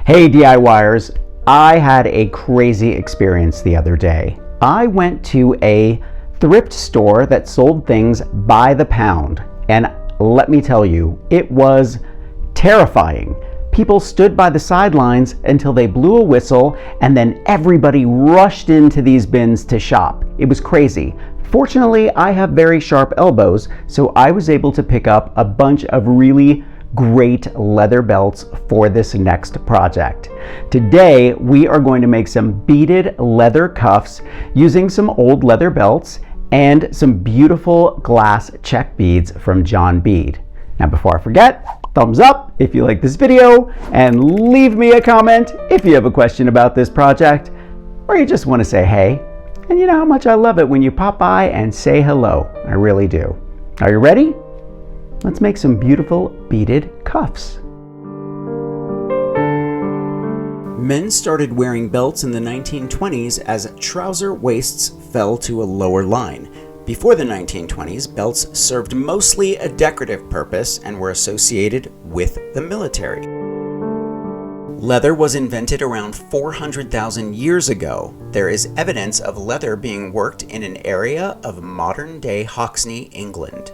Hey DIYers, I had a crazy experience the other day. I went to a thrift store that sold things by the pound, and let me tell you, it was terrifying. People stood by the sidelines until they blew a whistle, and then everybody rushed into these bins to shop. It was crazy. Fortunately, I have very sharp elbows, so I was able to pick up a bunch of really great leather belts for this next project. Today, we are going to make some beaded leather cuffs using some old leather belts and some beautiful glass Czech beads from John Bead. Now, before I forget, thumbs up if you like this video, and leave me a comment if you have a question about this project, or you just want to say hey. And you know how much I love it when you pop by and say hello. I really do. Are you ready? Let's make some beautiful beaded cuffs. Men started wearing belts in the 1920s as trouser waists fell to a lower line. Before the 1920s, belts served mostly a decorative purpose and were associated with the military. Leather was invented around 400,000 years ago. There is evidence of leather being worked in an area of modern-day Hoxne, England.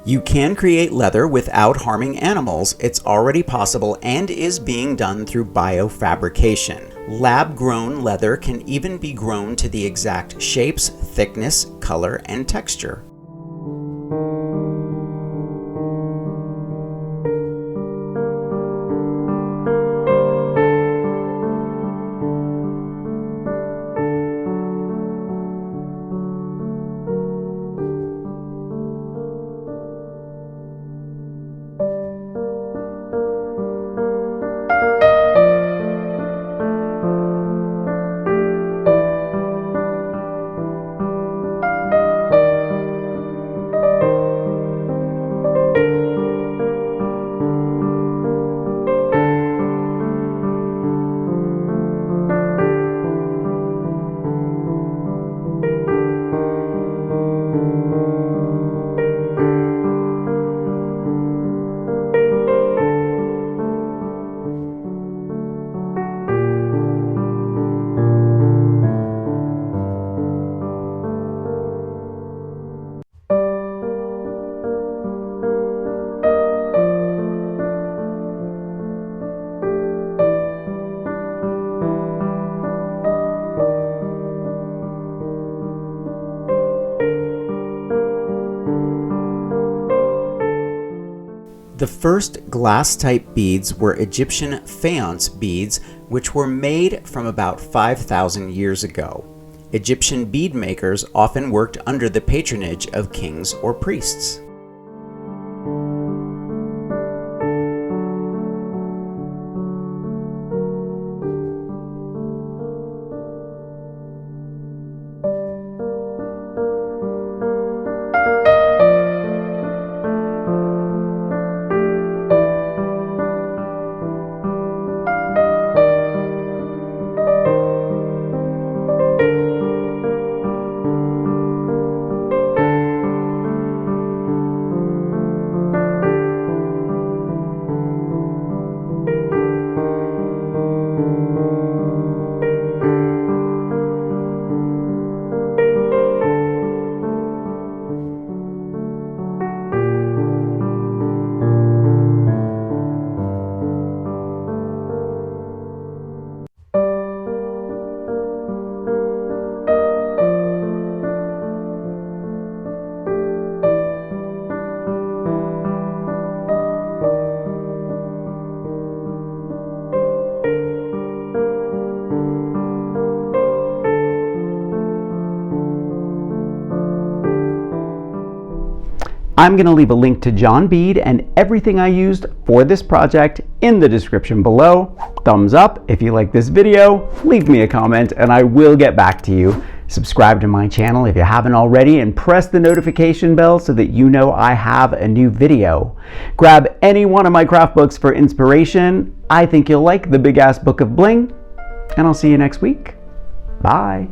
You can create leather without harming animals. It's already possible and is being done through biofabrication. Lab-grown leather can even be grown to the exact shapes, thickness, color, and texture. The first glass-type beads were Egyptian faience beads, which were made from about 5,000 years ago. Egyptian bead makers often worked under the patronage of kings or priests. I'm going to leave a link to John Bead and everything I used for this project in the description below. Thumbs up if you like this video, leave me a comment, and I will get back to you. Subscribe to my channel if you haven't already, and press the notification bell so that you know I have a new video. Grab any one of my craft books for inspiration. I think you'll like the Big Ass Book of Bling, and I'll see you next week. Bye.